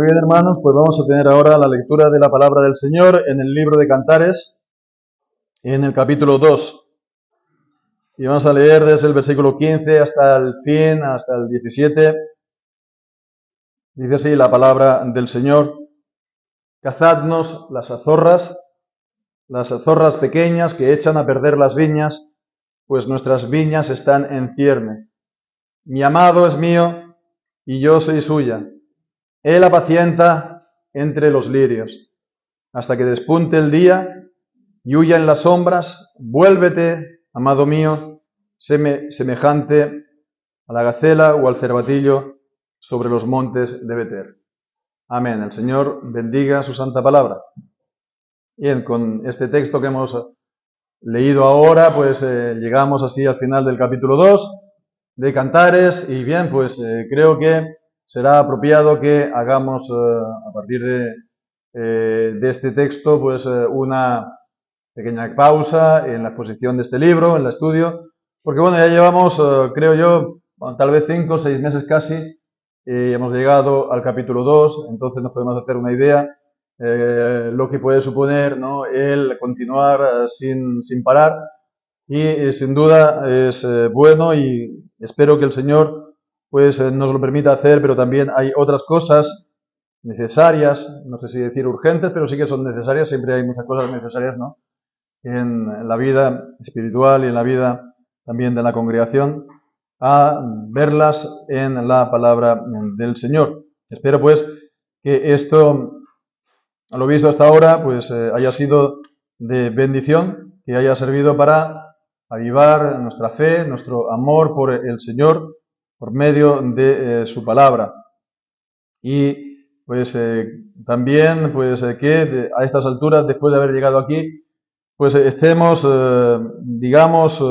Muy bien, hermanos, pues vamos a tener ahora la lectura de la palabra del Señor en el libro de Cantares, en el capítulo 2. Y vamos a leer desde el versículo 15 hasta el fin, hasta el 17. Dice así la palabra del Señor: Cazadnos las azorras pequeñas que echan a perder las viñas, pues nuestras viñas están en cierne. Mi amado es mío y yo soy suya. Él apacienta entre los lirios, hasta que despunte el día y huya en las sombras. Vuélvete, amado mío, semejante a la gacela o al cervatillo sobre los montes de Beter. Amén. El Señor bendiga su santa palabra. Bien, con este texto que hemos leído ahora, pues llegamos así al final del capítulo 2 de Cantares, y bien, pues creo que será apropiado que hagamos a partir de este texto pues una pequeña pausa en la exposición de este libro, en el estudio, porque bueno, ya llevamos, creo yo, tal vez 5 o 6 meses casi, y hemos llegado al capítulo 2, entonces nos podemos hacer una idea lo que puede suponer, ¿no?, el continuar sin parar, y sin duda es bueno, y espero que el Señor pues nos lo permita hacer, pero también hay otras cosas necesarias, no sé si decir urgentes, pero sí que son necesarias. Siempre hay muchas cosas necesarias, ¿no?, en la vida espiritual y en la vida también de la congregación, a verlas en la palabra del Señor. Espero pues que esto, a lo visto hasta ahora, pues haya sido de bendición, que haya servido para avivar nuestra fe, nuestro amor por el Señor, por medio de su palabra. Y pues también pues que a estas alturas, después de haber llegado aquí, pues estemos, digamos,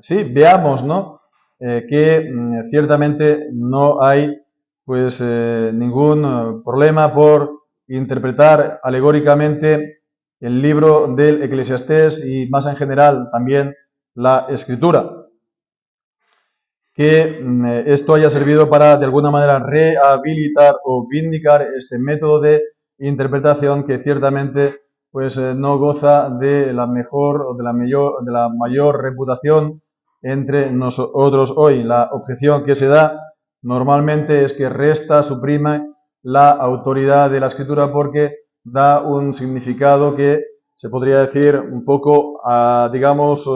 sí, veamos, ¿no?, que ciertamente no hay pues ningún problema por interpretar alegóricamente el libro del Eclesiastés y más en general también la Escritura. Que esto haya servido para de alguna manera rehabilitar o vindicar este método de interpretación que ciertamente pues no goza de la mejor o de la mayor reputación entre nosotros hoy. La objeción que se da normalmente es que suprime la autoridad de la Escritura, porque da un significado que se podría decir un poco, digamos,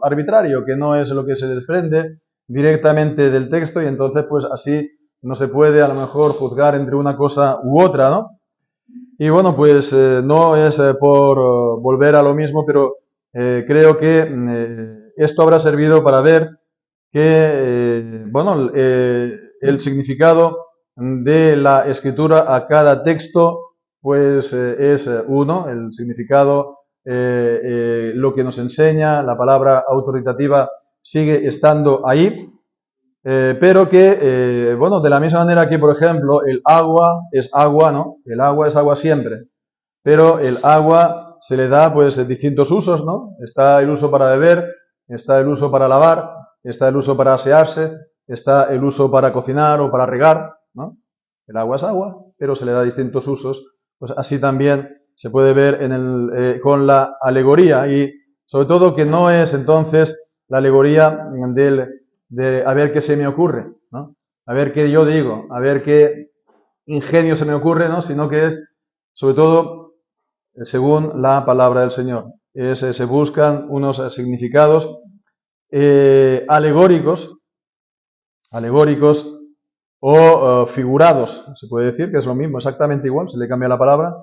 arbitrario, que no es lo que se desprende directamente del texto, y entonces pues así no se puede a lo mejor juzgar entre una cosa u otra, ¿no? Y bueno, pues no es por volver a lo mismo, pero creo que esto habrá servido para ver que, bueno, el significado de la Escritura a cada texto pues es uno. El significado, lo que nos enseña, la palabra autoritativa sigue estando ahí, pero que, bueno, de la misma manera que, por ejemplo, el agua es agua, ¿no? El agua es agua siempre, pero el agua se le da pues distintos usos, ¿no? Está el uso para beber, está el uso para lavar, está el uso para asearse, está el uso para cocinar o para regar, ¿no? El agua es agua, pero se le da distintos usos. Pues así también se puede ver con la alegoría, y sobre todo que no es entonces la alegoría de a ver qué se me ocurre, ¿no?, a ver qué yo digo, a ver qué ingenio se me ocurre, ¿no?, sino que es sobre todo según la palabra del Señor. Se buscan unos significados alegóricos o figurados, se puede decir que es lo mismo, exactamente igual, se le cambia la palabra,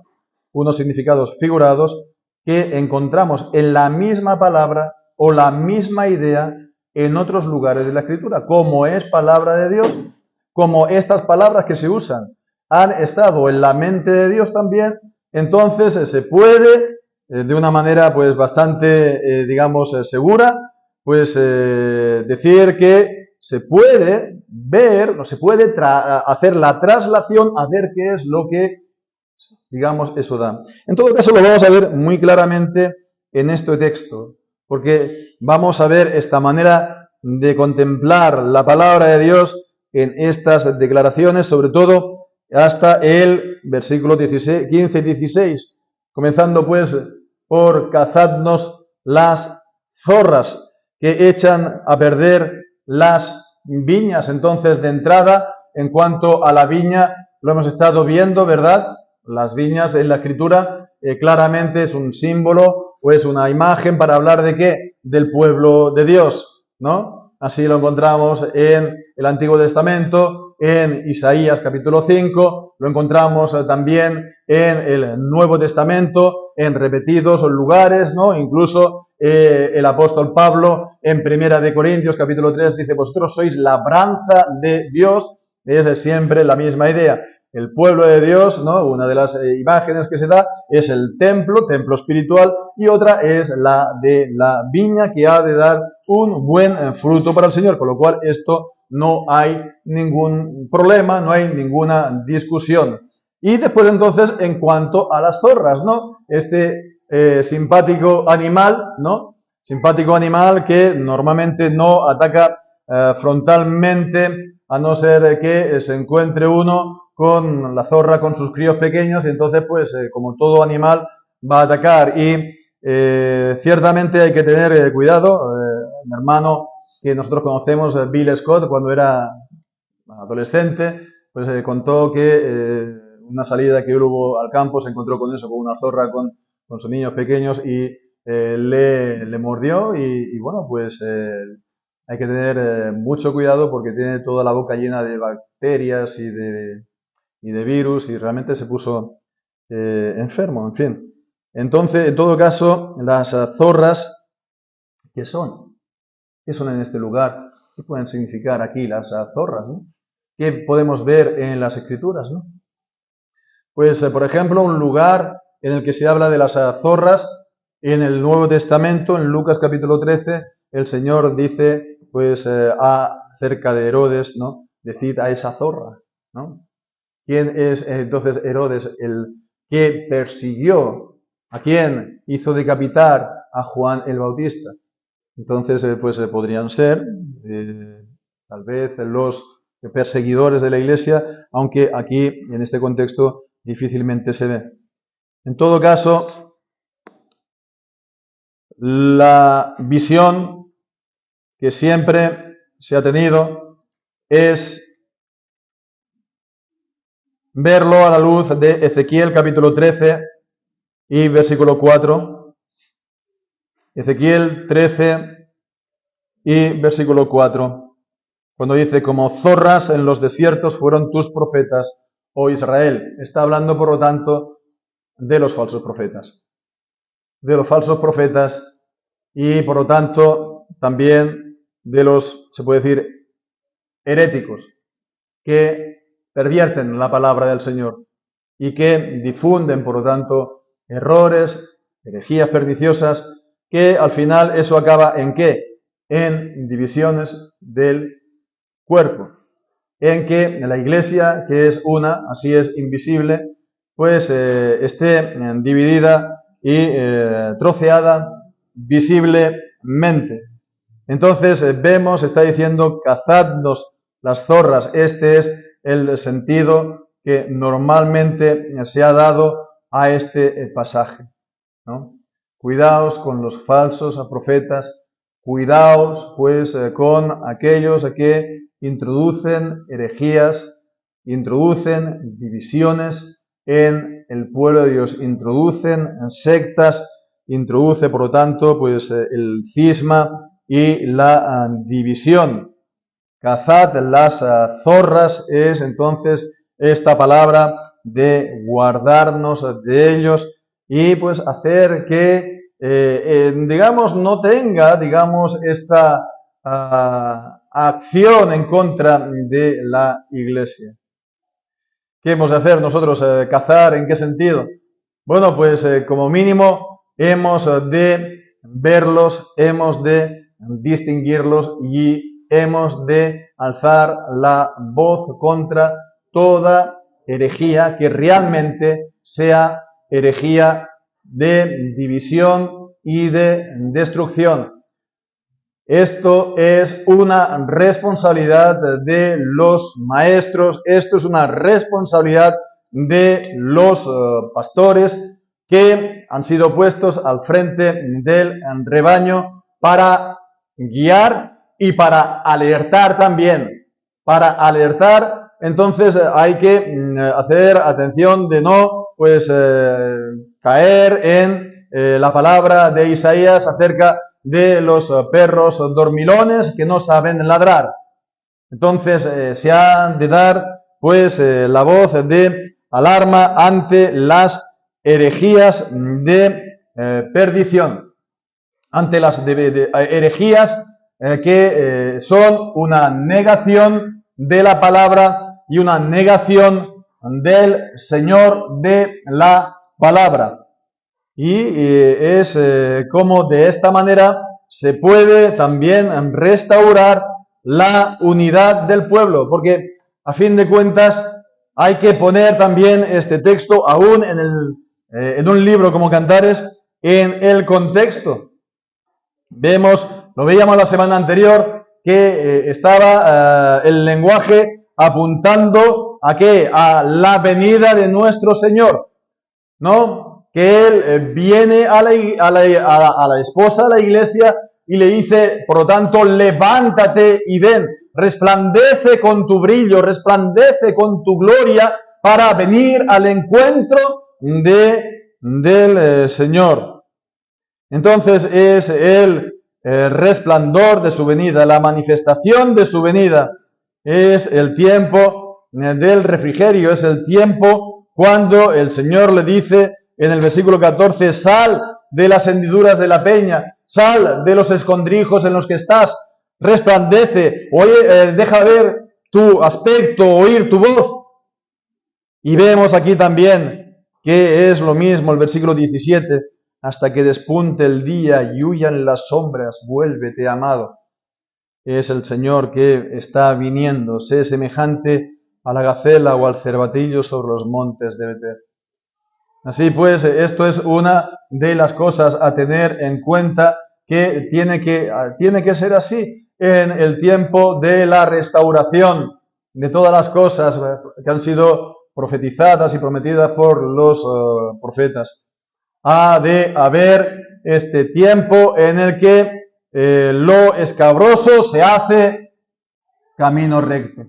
unos significados figurados que encontramos en la misma palabra o la misma idea en otros lugares de la Escritura. Como es palabra de Dios, como estas palabras que se usan han estado en la mente de Dios también, entonces se puede, de una manera pues bastante, digamos, segura, pues decir que se puede ver, o se puede hacer la traslación a ver qué es lo que, digamos, eso da. En todo caso lo vamos a ver muy claramente en este texto, porque vamos a ver esta manera de contemplar la palabra de Dios en estas declaraciones, sobre todo hasta el versículo 15 y 16, comenzando pues por cazadnos las zorras que echan a perder las viñas. Entonces, de entrada, en cuanto a la viña, lo hemos estado viendo, ¿verdad? Las viñas en la Escritura claramente es un símbolo o es una imagen para hablar de ¿qué? Del pueblo de Dios, ¿no? Así lo encontramos en el Antiguo Testamento, en Isaías capítulo 5, lo encontramos también en el Nuevo Testamento, en repetidos lugares, ¿no? Incluso el apóstol Pablo en Primera de Corintios capítulo 3 dice, vosotros sois labranza de Dios. Es siempre la misma idea. El pueblo de Dios, ¿no? Una de las imágenes que se da es el templo espiritual, y otra es la de la viña que ha de dar un buen fruto para el Señor, con lo cual esto no hay ningún problema, no hay ninguna discusión. Y después entonces, en cuanto a las zorras, ¿no? Este simpático animal, ¿no? Simpático animal que normalmente no ataca frontalmente, a no ser que se encuentre uno con la zorra con sus críos pequeños, y entonces pues como todo animal va a atacar. Y ciertamente hay que tener cuidado. Mi hermano que nosotros conocemos, Bill Scott, cuando era adolescente, pues contó que una salida que hubo al campo se encontró con eso, con una zorra con sus niños pequeños, y le mordió, y bueno, pues hay que tener mucho cuidado porque tiene toda la boca llena de bacterias y de virus, y realmente se puso enfermo, en fin. Entonces, en todo caso, las zorras, ¿qué son? ¿Qué son en este lugar? ¿Qué pueden significar aquí las zorras, ¿no? ¿Qué podemos ver en las Escrituras, ¿no? Pues, por ejemplo, un lugar en el que se habla de las zorras en el Nuevo Testamento, en Lucas capítulo 13, el Señor dice, pues, acerca de Herodes, ¿no? Decid a esa zorra, ¿no? ¿Quién es entonces Herodes? El que persiguió, ¿a quién hizo decapitar? A Juan el Bautista. Entonces, pues podrían ser tal vez los perseguidores de la Iglesia, aunque aquí, en este contexto, difícilmente se ve. En todo caso, la visión que siempre se ha tenido es verlo a la luz de Ezequiel capítulo 13 y versículo 4. Ezequiel 13 y versículo 4. Cuando dice, como zorras en los desiertos fueron tus profetas, oh Israel. Está hablando, por lo tanto, de los falsos profetas. De los falsos profetas y, por lo tanto, también de los, se puede decir, heréticos, que pervierten la palabra del Señor y que difunden, por lo tanto, errores, herejías perniciosas, que al final eso acaba ¿en qué? En divisiones del cuerpo, en que la Iglesia, que es una, así es invisible, pues esté dividida y troceada visiblemente. Entonces vemos, está diciendo, cazadnos las zorras. Este es el sentido que normalmente se ha dado a este pasaje, ¿no? Cuidaos con los falsos profetas, cuidaos pues con aquellos que introducen herejías, introducen divisiones en el pueblo de Dios, introducen sectas, introduce por lo tanto pues el cisma y la división. Cazad las zorras es entonces esta palabra de guardarnos de ellos y pues hacer que, digamos, no tenga, digamos, esta acción en contra de la Iglesia. ¿Qué hemos de hacer nosotros? ¿Cazar en qué sentido? Bueno, pues como mínimo hemos de verlos, hemos de distinguirlos y hemos de alzar la voz contra toda herejía que realmente sea herejía de división y de destrucción. Esto es una responsabilidad de los maestros, esto es una responsabilidad de los pastores que han sido puestos al frente del rebaño para guiar y para alertar también. Para alertar, entonces hay que hacer atención de no caer en la palabra de Isaías acerca de los perros dormilones que no saben ladrar. Entonces se ha de dar la voz de alarma ante las herejías de perdición, ante las herejías que son una negación de la palabra y una negación del Señor de la palabra. Y es como de esta manera se puede también restaurar la unidad del pueblo, porque a fin de cuentas hay que poner también este texto aún en un libro como Cantares en el contexto. Lo veíamos la semana anterior, que estaba el lenguaje apuntando ¿a qué? A la venida de nuestro Señor, ¿no? Que Él viene a la esposa de la iglesia y le dice, por lo tanto, levántate y ven, resplandece con tu brillo, resplandece con tu gloria para venir al encuentro del Señor. Entonces es el resplandor de su venida, la manifestación de su venida. Es el tiempo del refrigerio, es el tiempo cuando el Señor le dice en el versículo 14, sal de las hendiduras de la peña, sal de los escondrijos en los que estás, resplandece, deja ver tu aspecto, oír tu voz. Y vemos aquí también que es lo mismo el versículo 17, hasta que despunte el día y huyan las sombras, vuélvete, amado. Es el Señor que está viniendo, sé semejante a la gacela o al cervatillo sobre los montes de Betel. Así pues, esto es una de las cosas a tener en cuenta que tiene que ser así en el tiempo de la restauración de todas las cosas que han sido profetizadas y prometidas por los profetas. Ha de haber este tiempo en el que lo escabroso se hace camino recto.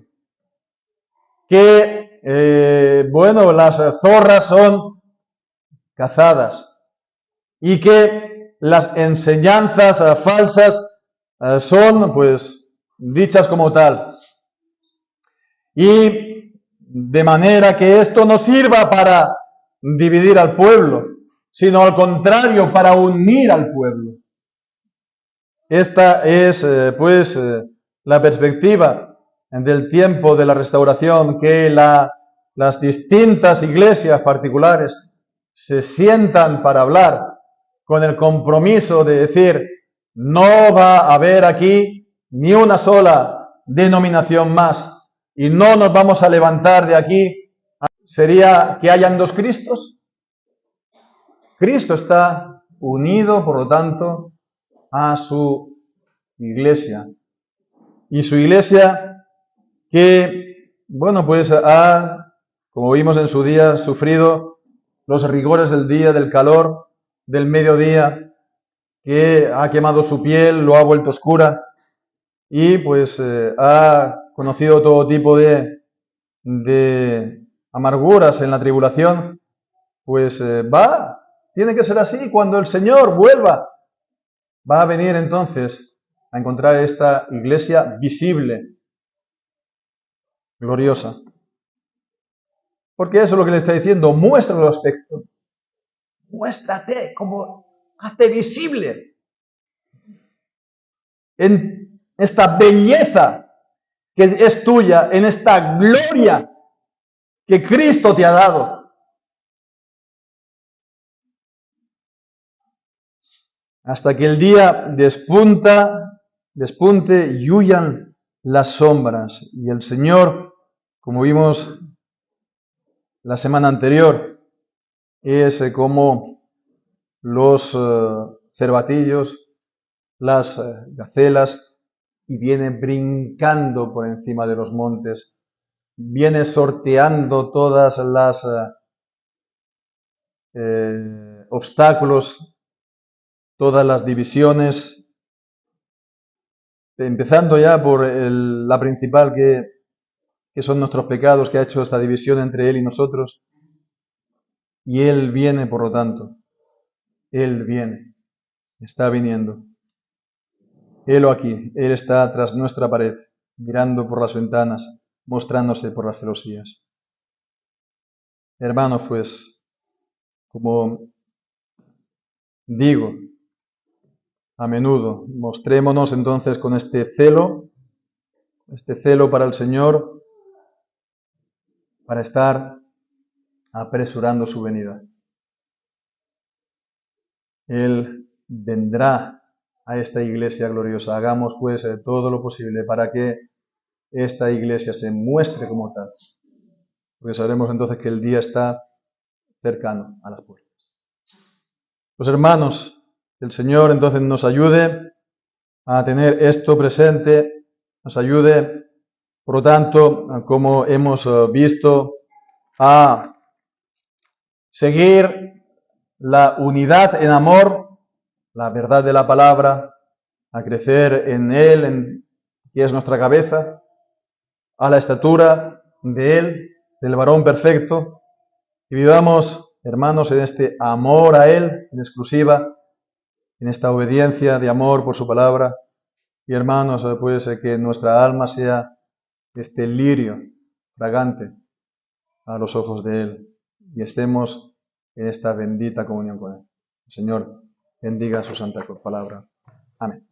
Que, las zorras son cazadas y que las enseñanzas falsas son dichas como tal, y de manera que esto no sirva para dividir al pueblo, sino al contrario, para unir al pueblo. Esta es la perspectiva del tiempo de la restauración, que las distintas iglesias particulares se sientan para hablar con el compromiso de decir, no va a haber aquí ni una sola denominación más y no nos vamos a levantar de aquí. ¿Sería que hayan dos Cristos? Cristo está unido, por lo tanto, a su iglesia. Y su iglesia que, ha, como vimos en su día, sufrido los rigores del día, del calor, del mediodía, que ha quemado su piel, lo ha vuelto oscura y ha conocido todo tipo de amarguras en la tribulación, tiene que ser así. Cuando el Señor vuelva, va a venir entonces a encontrar esta iglesia visible, gloriosa. Porque eso es lo que le está diciendo, muestra el aspecto. Muéstrate, como hazte visible en esta belleza que es tuya, en esta gloria que Cristo te ha dado. Hasta que el día despunte y huyan las sombras. Y el Señor, como vimos la semana anterior, es como los cervatillos, las gacelas y viene brincando por encima de los montes, viene sorteando todas las obstáculos, todas las divisiones, empezando ya por la principal que son nuestros pecados, que ha hecho esta división entre Él y nosotros. Y Él viene, por lo tanto, Él viene, está viniendo. Él aquí, Él está tras nuestra pared, mirando por las ventanas, mostrándose por las celosías. Hermanos, pues, como digo a menudo, mostrémonos entonces con este celo para el Señor, para estar apresurando su venida. Él vendrá a esta iglesia gloriosa. Hagamos pues todo lo posible para que esta iglesia se muestre como tal, porque sabremos entonces que el día está cercano a las puertas. Pues hermanos, el Señor entonces nos ayude a tener esto presente, nos ayude, por lo tanto, como hemos visto, a seguir la unidad en amor, la verdad de la palabra, a crecer en Él, que es nuestra cabeza, a la estatura de Él, del varón perfecto, y vivamos, hermanos, en este amor a Él, en exclusiva, en esta obediencia de amor por su palabra, y hermanos, pues que nuestra alma sea este lirio fragante a los ojos de Él, y estemos en esta bendita comunión con Él. El Señor bendiga su santa palabra. Amén.